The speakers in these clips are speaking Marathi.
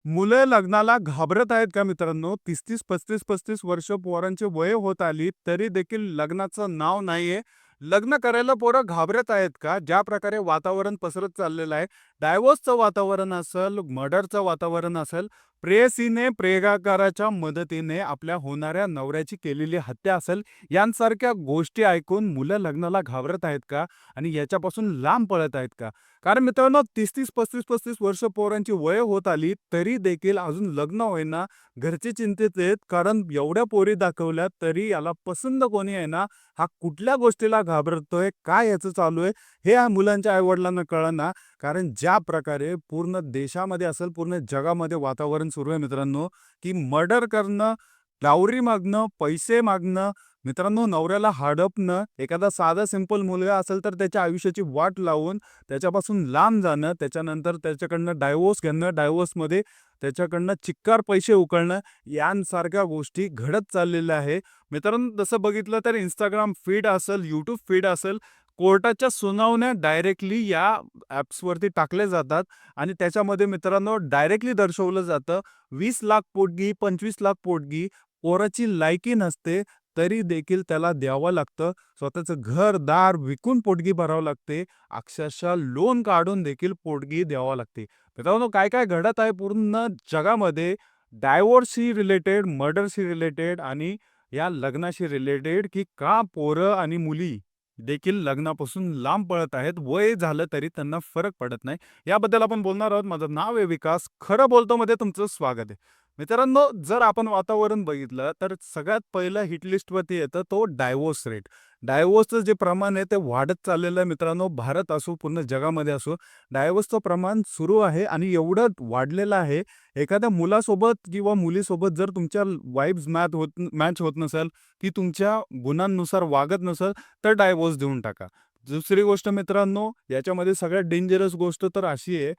मुलं लग्नाला घाबरत आहेत का मित्रांनो? 30-30, 35-35 वर्ष पोरांची वय होत आली, तरी देखील लग्नाचं नाव नाहीये. लग्न करायला पोरं घाबरत आहेत का? ज्या प्रकारे वातावरण पसरत चाललेलं आहे, डायव्होर्सचं वातावरण असेल, मर्डरचं वातावरण असेल, प्रेयसीने प्रेयकाराच्या मदतीने आपल्या होणाऱ्या नवऱ्याची केलेली हत्या असेल, यांसारख्या गोष्टी ऐकून मुलं लग्नाला घाबरत आहेत का? आणि याच्यापासून लांब पळत आहेत का? कारण मित्रांनो 30-30, 35-35 वर्ष पोरांची वय होत आली, तरी देखील अजून लग्न होईना. घरचे चिंतेत आहेत, कारण एवढ्या पोरी दाखवल्या तरी याला पसंत कोणी आहे ना, हा कुठल्या गोष्टीला घाबरतोय, काय याचं चालू आहे, हे या मुलांच्या आई-वडिलांना कळेना. कारण ज्या प्रकारे पूर्ण देशामध्ये असेल, पूर्ण जगामध्ये वातावरण सुरू आहे मित्रांनो, की मर्डर करणं, डावरी मागणं, पैसे मागणं, मित्रांनो नवऱ्याला हडपणं, एखादा साधा सिंपल मुलगा असेल तर त्याच्या आयुष्याची वाट लावून त्याच्यापासून लांब जाणं, त्याच्यानंतर त्याच्याकडनं डायव्होर्स घेणं, डायव्होर्समध्ये त्याच्याकडनं चिक्कार पैसे उकळणं, यांसारख्या गोष्टी घडत चाललेल्या आहे. मित्रांनो तसं बघितलं तर Instagram फीड असेल, YouTube फीड असेल, कोर्टाच्या सुनावण्या डायरेक्टली या ॲप्सवरती टाकल्या जातात आणि त्याच्यामध्ये मित्रांनो डायरेक्टली दर्शवलं जातं 20,00,000 पोटगी, 25,00,000 पोटगी, पोराची लायकी नसते, तरी देखील त्याला द्यावं लागतं. स्वतःचं घर-दार विकून पोटगी भरावी लागते. अक्षरशः लोन काढून देखील पोटगी द्यावी लागते. मित्रांनो काय-काय घडत आहे पूर्ण जगामध्ये डायव्होर्सशी रिलेटेड, मर्डरशी रिलेटेड आणि या लग्नाशी रिलेटेड, की का पोरं आणि मुली देखील लग्नापासून लांब पळत आहेत. वय झालं तरी त्यांना फरक पडत नाही. याबद्दल आपण बोलणार आहोत. माझं नाव आहे विकास. खरं बोलतो मध्ये तुमचं स्वागत आहे. मित्रांनो, जर आपण वातावरण बघितलं तर सगळ्यात पहिलं हिट लिस्टवरती येतं तो डायव्होर्स रेट. डायव्होर्सचं जे प्रमाण आहे ते वाढत चाललेलं आहे मित्रांनो. भारत असो, पूर्ण जगामध्ये असो, डायव्होर्सचं प्रमाण सुरू आहे आणि एवढं वाढलेलं आहे. एखाद्या मुलासोबत किंवा मुलीसोबत जर तुमच्या वाइब्स मॅच होत नसेल, ती तुमच्या गुणांनुसार वागत नसेल, तर डायव्होर्स देऊन टाका. दुसरी गोष्ट मित्रांनो, याच्यामध्ये सगळ्यात डेंजरस गोष्ट तर अशी आहे,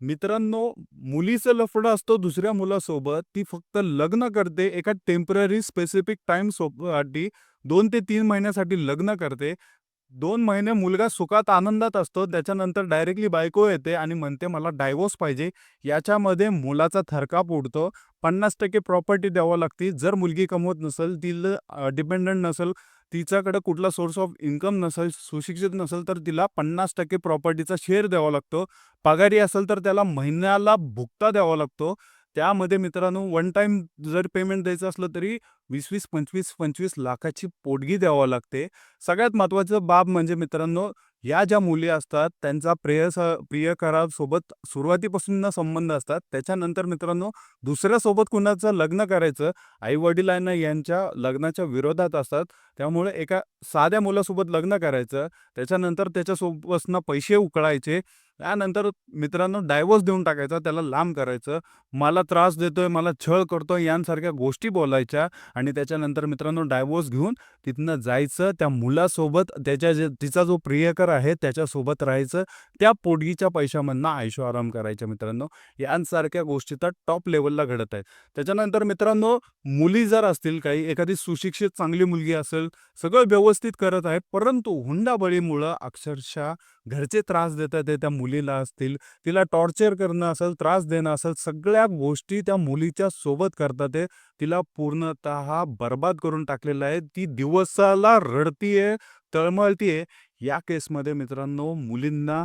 मित्रांनो, मुलीचं लफडं असतं दुसऱ्या मुलासोबत. ती फक्त लग्न करते एका टेम्पररी स्पेसिफिक टाईमसाठी, 2 ते 3 महिन्यासाठी लग्न करते. 2 महिने मुलगा सुखात आनंदात असतो. त्याच्यानंतर डायरेक्टली बायको येते आणि म्हणते मला डायव्होर्स पाहिजे. याच्यामध्ये मुलाचा थरकाप उडतो. 50% प्रॉपर्टी द्यावी लागते. जर मुलगी कमवत नसेल, तिला डिपेंडंट नसेल, तिच्याकडे कुठला सोर्स ऑफ इन्कम नसेल, सुशिक्षित नसेल, तर तिला 50% प्रॉपर्टीचा शेअर द्यावा लागतो. पगारी असेल तर त्याला महिन्याला भुक्ता द्यावा लागतो. त्यामध्ये मित्रांनो वन टाईम जर पेमेंट द्यायचं असलं तरी 20-20, 25-25 लाखाची पोटगी द्यावी लागते. सगळ्यात महत्त्वाचं बाब म्हणजे मित्रांनो, या ज्या मुली असतात त्यांचा प्रियकरासोबत सुरुवातीपासून संबंध असतात. त्याच्यानंतर मित्रांनो दुसऱ्यासोबत कुणाचं लग्न करायचं, आई-वडिलांना यांच्या लग्नाच्या विरोधात असतात. त्यामुळे एका साध्या मुलासोबत लग्न करायचं, त्याच्यानंतर त्याच्यासोबतनं पैसे उकळायचे, त्यानंतर मित्रांनो डायव्होर्स देऊन टाकायचा, त्याला लांब करायचं. मला त्रास देतोय, मला छळ करतोय यांसारख्या गोष्टी बोलायच्या आणि त्याच्यानंतर मित्रांनो डायव्होर्स घेऊन तिथनं जायचं. त्या मुलासोबत तिचा जो प्रियकर आहे त्याच्यासोबत राहायचं. त्या पोटगीच्या पैशामधनं ऐशोआराम करायचा मित्रांनो. यांसारख्या गोष्टी तर टॉप लेव्हलला घडत आहेत. त्याच्यानंतर मित्रांनो, मुली जर असतील, काही एखादी सुशिक्षित चांगली मुलगी असेल, सगळं व्यवस्थित करत आहे, परंतु हुंडाबळीमुळं अक्षरशः घरचे त्रास देतात आहे त्या मुलीला असतील, तिला टॉर्चर करणं असेल, त्रास देणं असेल, सगळ्या गोष्टी त्या मुलीच्या सोबत करतात आहे. तिला पूर्णतः बरबाद करून टाकलेलं आहे. ती दिवसाला रडतीये, तळमळतीये. या केसमध्ये मित्रांनो मुलींना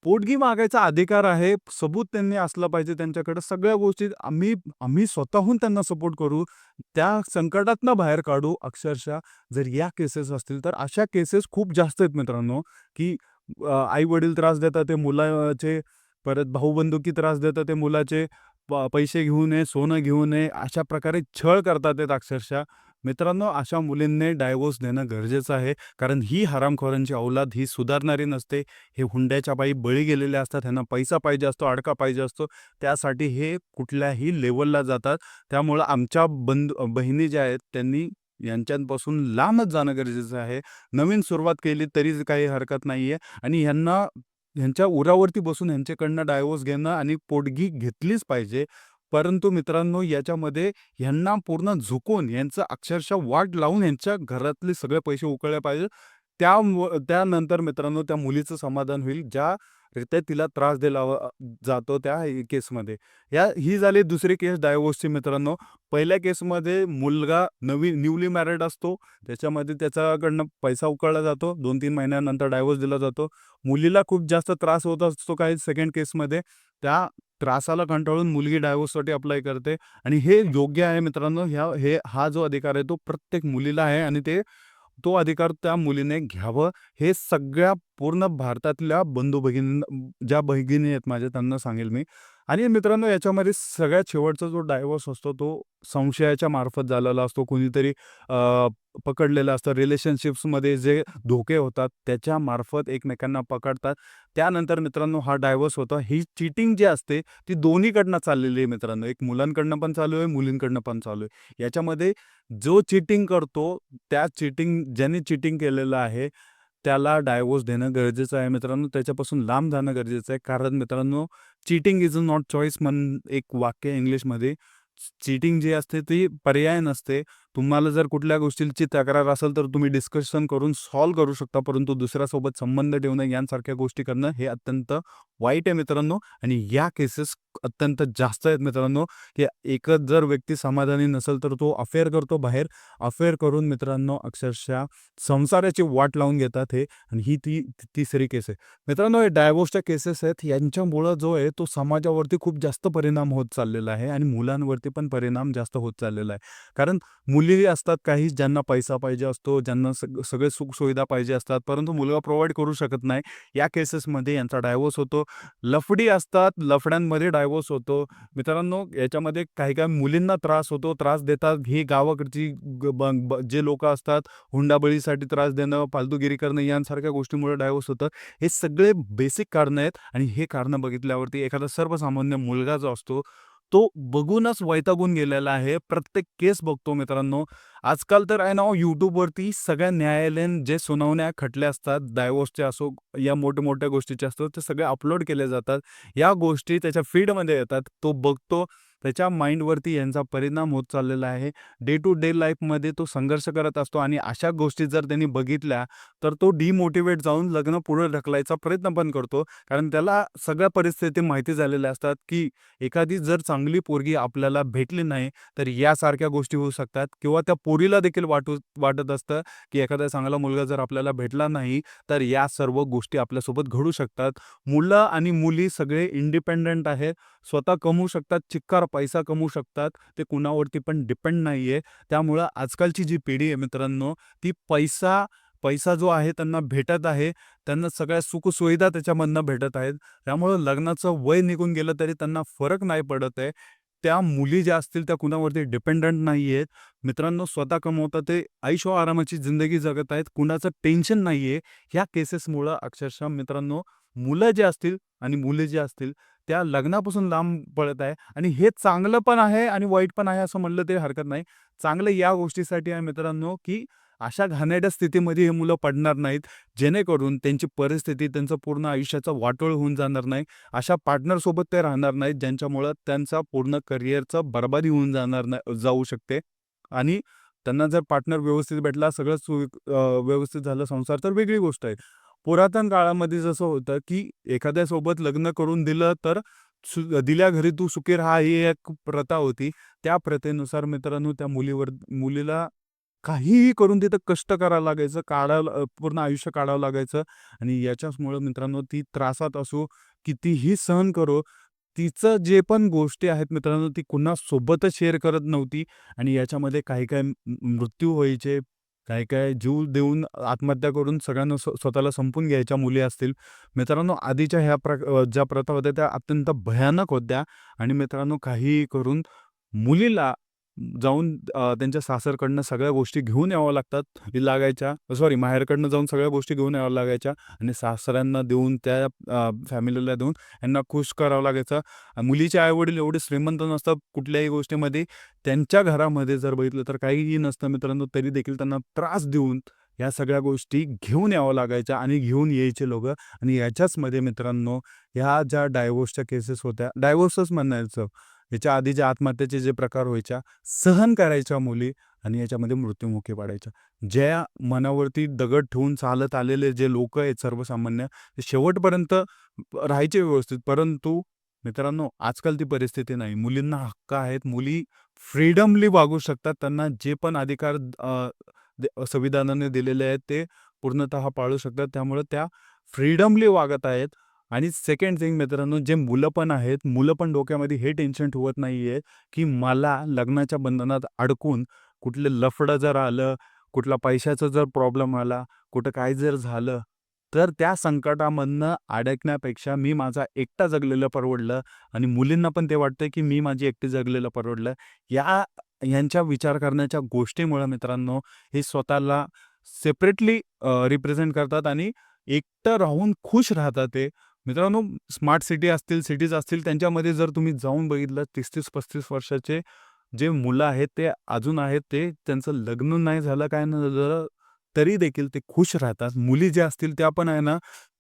पोटगी मागायचा अधिकार आहे. सबूत त्यांनी असलं पाहिजे त्यांच्याकडे. सगळ्या गोष्टी आम्ही आम्ही स्वतःहून त्यांना सपोर्ट करू. त्या संकटातनं बाहेर काढू. अक्षरशः जर या केसेस असतील तर अशा केसेस खूप जास्त आहेत मित्रांनो, की आई-वडील त्रास देतात ते मुलाचे, परत भाऊ-बंधुकी त्रास देतात ते मुलाचे, पैसे घेऊन ये, सोनं घेऊन ये, अशा प्रकारे छळ करतात आहेत अक्षरशः. मित्रांनो, अशा मुलींनी डायव्होर्स देणं गरजेचं आहे. कारण ही हरामखोरांची औलाद ही सुधारणारी नसते. हे हुंड्याच्या पायी बळी गेलेले असतात. ह्यांना पैसा पाहिजे असतो, अडका पाहिजे असतो. त्यासाठी हे कुठल्याही लेव्हलला जातात. त्यामुळं आमच्या बहिणी ज्या आहेत त्यांनी यांच्यापासून लांबच जाणं गरजेचं आहे. नवीन सुरुवात केली तरी काही हरकत नाहीये आणि ह्यांच्या उरावरती बसून ह्यांच्याकडनं डायव्होर्स घेणं आणि पोटगी घेतलीच पाहिजे. परंतु मित्रांनो, याच्यामध्ये ह्यांना पूर्ण झुकून यांचं अक्षरशः वाट लावून यांच्या घरातले सगळे पैसे उकळले पाहिजे. त्यानंतर मित्रांनो त्या मुलीचं समाधान होईल. ज्या रीत्या तिला त्रास दिला जातो त्या केसमध्ये. ही झाली दुसरी केस डायव्होर्सची मित्रांनो. पहिल्या केसमध्ये मुलगा न्यूली मॅरिड असतो. त्याच्यामध्ये त्याच्याकडनं पैसा उकळला जातो. 2-3 महिन्यानंतर डायव्होर्स दिला जातो. मुलीला खूप जास्त त्रास होत असतो काही सेकंड केसमध्ये. त्या त्रासाला कंटाळून मुलगी डायव्होर्ससाठी अप्लाय करते आणि हे योग्य आहे मित्रांनो. हा जो अधिकार आहे तो प्रत्येक मुलीला आहे आणि तो अधिकार त्या मुलीने घ्यावं, हे सगळ्या पूर्ण भारतातल्या ज्या भगिनी आहेत माझ्या त्यांना सांगेल मी. आणि मित्रांनो याच्यामध्ये सगळ्यात शेवटचा जो डायव्होर्स असतो तो संशयाच्या मार्फत झालेला असतो. कोणीतरी पकडलेलं असतं. रिलेशनशिप्समध्ये जे धोके होतात त्याच्यामार्फत एकमेकांना पकडतात. त्यानंतर मित्रांनो हा डायव्होर्स होतो. ही चीटिंग जी असते ती दोन्हीकडनं चाललेली आहे मित्रांनो. एक मुलांकडनं पण चालू आहे, मुलींकडनं पण चालू आहे. याच्यामध्ये जो चीटिंग करतो, ज्याने चीटिंग केलेलं आहे त्याला डायव्होर्स देणं गरजेचं आहे मित्रांनो. त्याच्यापासून लांब जाणं गरजेचं आहे. कारण मित्रांनो cheating is a not choice म्हणून एक वाक्य आहे इंग्लिशमध्ये. चीटिंग जी असते ती पर्याय नसते. तुम्हाला जर कुठल्या गोष्टीची तक्रार असेल तर तुम्ही डिस्कशन करून सॉल्व्ह करू शकता. परंतु दुसऱ्यासोबत संबंध ठेवणं यांसारख्या गोष्टी करणं हे अत्यंत वाईट आहे मित्रांनो. आणि या केसेस अत्यंत जास्त आहेत मित्रांनो, की एकच जर व्यक्ती समाधानी नसेल तर तो अफेअर करतो बाहेर. अफेअर करून मित्रांनो अक्षरशः संसाराची वाट लावून घेतात हे. आणि ही तिसरी केस आहे. मित्रांनो हे डायव्होर्सच्या केसेस आहेत. यांच्यामुळं जो आहे तो समाजावरती खूप जास्त परिणाम होत चाललेला आहे आणि मुलांवरती पण परिणाम जास्त होत चाललेला आहे. कारण मुली असतात काही ज्यांना पैसा पाहिजे असतो, ज्यांना सगळे सुखसुविधा पाहिजे असतात, परंतु मुलगा प्रोव्हाइड करू शकत नाही. या केसेसमध्ये यांचा डायव्होर्स होतो. लफडी असतात, लफड्यांमध्ये डायव्होर्स होतो. मित्रांनो याच्यामध्ये काही मुलींना त्रास होतो, त्रास देतात. ही गावाकडची जे लोकं असतात, हुंडाबळीसाठी त्रास देणं, फालतूगिरी करणं यांसारख्या गोष्टींमुळे डायव्होर्स होतं. हे सगळे बेसिक कारणं आहेत आणि हे कारणं बघितल्यावरती एखादा सर्वसामान्य मुलगा जो असतो तो बघूनच वैतागून गेलेला आहे. प्रत्येक केस बघतो मित्रांनो. आजकाल तर आहे ना YouTubeवरती सगळ्या न्यायालयीन जे सुनावण्या खटले असतात, डायव्होर्सचे असो या मोठ्या-मोठ्या गोष्टीचे असतो, ते सगळे अपलोड केले जातात. या गोष्टी त्याच्या फीडमध्ये येतात. तो बघतो. त्याच्या माइंडवरती यांचा परिणाम होत चाललेला आहे. डे टू डे लाईफमध्ये तो संघर्ष करत असतो आणि अशा गोष्टी जर त्यांनी बघितल्या, तर तो डिमोटिवेट जाऊन लग्न पुढे ढकलायचा प्रयत्न पण करतो. कारण त्याला सगळ्या परिस्थिती माहिती झालेल्या असतात, की एखादी जर चांगली पोरगी आपल्याला भेटली नाही, तर यासारख्या गोष्टी होऊ शकतात किंवा त्या पोरीला देखील वाटत असतं, की एखादा चांगला मुलगा जर आपल्याला भेटला नाही, तर या सर्व गोष्टी आपल्यासोबत घडू शकतात. मुलं आणि मुली सगळे इंडिपेंडंट आहेत. स्वतः कमवू शकतात, चिक्कार पैसा कमवू शकतात. ते कुणावरती पण डिपेंड नाहीये. त्यामुळं आजकालची जी पिढी आहे मित्रांनो, ती पैसा जो आहे त्यांना भेटत आहे. त्यांना सगळ्या सुखसुविधा त्याच्यामधनं भेटत आहेत. त्यामुळं लग्नाचं वय निघून गेलं तरी त्यांना फरक नाही पडत आहे. त्या मुली ज्या असतील त्या कुणावरती डिपेंडंट नाही आहेत. मित्रांनो स्वतः कमवतात ते ऐशोआरामाची जिंदगी जगत आहेत. कुणाचं टेन्शन नाहीये. ह्या केसेसमुळं अक्षरशः मित्रांनो मुलं जे असतील आणि मुली जे असतील त्या लग्नापासून लांब पळत आहे आणि हे चांगलं पण आहे आणि वाईट पण आहे असं म्हणलं तरी हरकत नाही. चांगलं या गोष्टीसाठी आहे मित्रांनो, की अशा घाणेरड्या स्थितीमध्ये हे मुलं पडणार नाहीत, जेणेकरून त्यांची परिस्थिती त्यांचं पूर्ण आयुष्याचं वाटोळ होऊन जाणार नाही. अशा पार्टनरसोबत ते राहणार नाहीत, ज्यांच्यामुळं त्यांचा पूर्ण करिअरचं बरबादी होऊन जाऊ शकते. आणि त्यांना जर पार्टनर व्यवस्थित भेटला, व्यवस्थित झालं संसार तर वेगळी गोष्ट आहे. पुरातन काळामध्ये जसं होतं, की एखाद्यासोबत लग्न करून दिलं तर दिल्या घरी तू सुखी राहा ही एक प्रथा होती. त्या प्रथेनुसार मित्रांनो त्या मुलीला काहीही करून तिथं कष्ट करावं लागायचं, पूर्ण आयुष्य काढावं लागायचं आणि याच्याचमुळं मित्रांनो ती त्रासात असो, कितीही सहन करो, तिचं जे पण गोष्टी आहेत मित्रांनो, ती कुणासोबतच शेअर करत नव्हती आणि याच्यामध्ये काही-काही मृत्यू व्हायचे, काही-काही जीव देऊन आत्महत्या करून सगळ्यांना स्वतःला संपवून घ्यायच्या मुली असतील. मित्रांनो आधीच्या ज्या प्रथा होत्या त्या अत्यंत भयानक होत्या आणि मित्रांनो काहीही करून मुलीला जाऊन त्यांच्या सासरकडनं सगळ्या गोष्टी घेऊन याव्या लागायच्या. माहेरकडनं जाऊन सगळ्या गोष्टी घेऊन याव्या लागायच्या आणि सासऱ्यांना देऊन त्या फॅमिलीला देऊन यांना खुश करावं लागायचं. मुलीचे आई-वडील एवढे श्रीमंत नसतात कुठल्याही गोष्टीमध्ये. त्यांच्या घरामध्ये जर बघितलं तर काहीही नसतं मित्रांनो, तरी देखील त्यांना त्रास देऊन या सगळ्या गोष्टी घेऊन याव्या लागायच्या आणि घेऊन यायचे लोकं. आणि याच्याचमध्ये मित्रांनो ह्या ज्या डायव्होर्सच्या केसेस होत्या, डायव्होर्सच म्हणायचं, याच्या आधी ज्या आत्महत्येचे जे प्रकार व्हायच्या, सहन करायच्या मुली आणि याच्यामध्ये मृत्युमुखी पाडायच्या. ज्या मनावरती दगड ठेवून चालत आलेले जे लोकं आहेत सर्वसामान्य, ते शेवटपर्यंत राहायचे व्यवस्थित. परंतु मित्रांनो, आजकाल ती परिस्थिती नाही. मुलींना हक्क आहेत. मुली फ्रीडमली वागू शकतात. त्यांना जे पण अधिकार संविधानाने दिलेले आहेत ते पूर्णतः पाळू शकतात. त्यामुळे त्या फ्रीडमली वागत आहेत. आणि सेकंड थिंग मित्रांनो, जे मुलं पण आहेत, मुलं पण डोक्यामध्ये हे टेन्शन ठेवत नाहीये, की मला लग्नाच्या बंधनात अडकून कुठलं लफडं जर आलं, कुठला पैशाचा जर प्रॉब्लेम आला, कुठं काय जर झालं, तर त्या संकटामधनं अडकण्यापेक्षा मी माझा एकटा जगलेलं परवडलं आणि मुलींना पण ते वाटतं, की मी माझी एकटी जगलेलं परवडलं. यांच्या विचार करण्याच्या गोष्टीमुळे मित्रांनो, हे स्वतःला सेपरेटली रिप्रेझेंट करतात आणि एकटं राहून खुश राहतात ते. मित्रांनो, स्मार्ट सिटी असतील, सिटीज असतील, त्यांच्यामध्ये जर तुम्ही जाऊन बघितलं 30-35 वर्षाचे जे मुलं आहेत, ते अजून आहेत, ते त्यांचं लग्न नाही झालं, काय नाही झालं, तरी देखील ते खुश राहतात. मुली ज्या असतील त्या पण आहे ना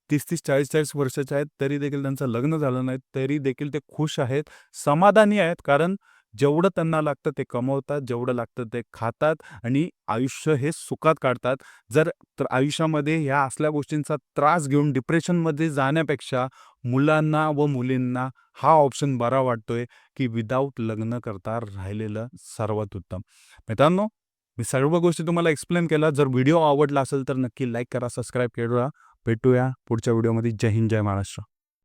30-30, 40-40 वर्षाच्या आहेत, तरी देखील त्यांचं लग्न झालं नाही, तरी देखील ते खुश आहेत, समाधानी आहेत. कारण जेवढं त्यांना लागतं ते कमवतात, जेवढं लागतं ते खातात आणि आयुष्य हे सुखात काढतात. जर तर आयुष्यामध्ये ह्या असल्या गोष्टींचा त्रास घेऊन डिप्रेशनमध्ये जाण्यापेक्षा मुलांना व मुलींना हा ऑप्शन बरा वाटतोय, की विदाऊट लग्न करता राहिलेलं सर्वात उत्तम. मित्रांनो, मी सर्व गोष्टी तुम्हाला एक्सप्लेन केल्या. जर व्हिडिओ आवडला असेल तर नक्की लाईक करा, सबस्क्राईब करा. भेटूया पुढच्या व्हिडिओमध्ये. जय हिंद, जय महाराष्ट्र.